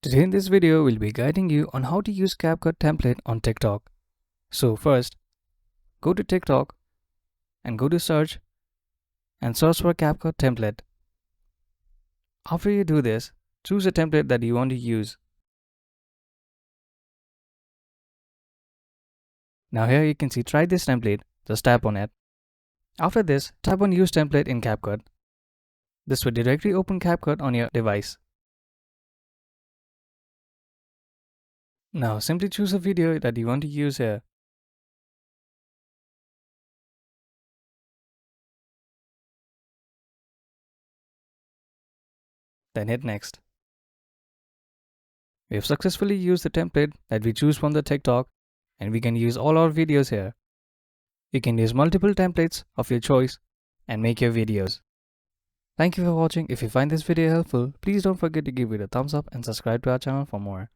Today in this video, we'll be guiding you on how to use CapCut template on TikTok. So first, go to TikTok and go to search and search for CapCut template. After you do this, choose a template that you want to use. Now here you can see try this template, just tap on it. After this, tap on use template in CapCut. This will directly open CapCut on your device. Now simply choose a video that you want to use here. Then hit next. We have successfully used the template that we choose from the TikTok, and we can use all our videos here. You can use multiple templates of your choice and make your videos. Thank you for watching. If you find this video helpful, please don't forget to give it a thumbs up and subscribe to our channel for more.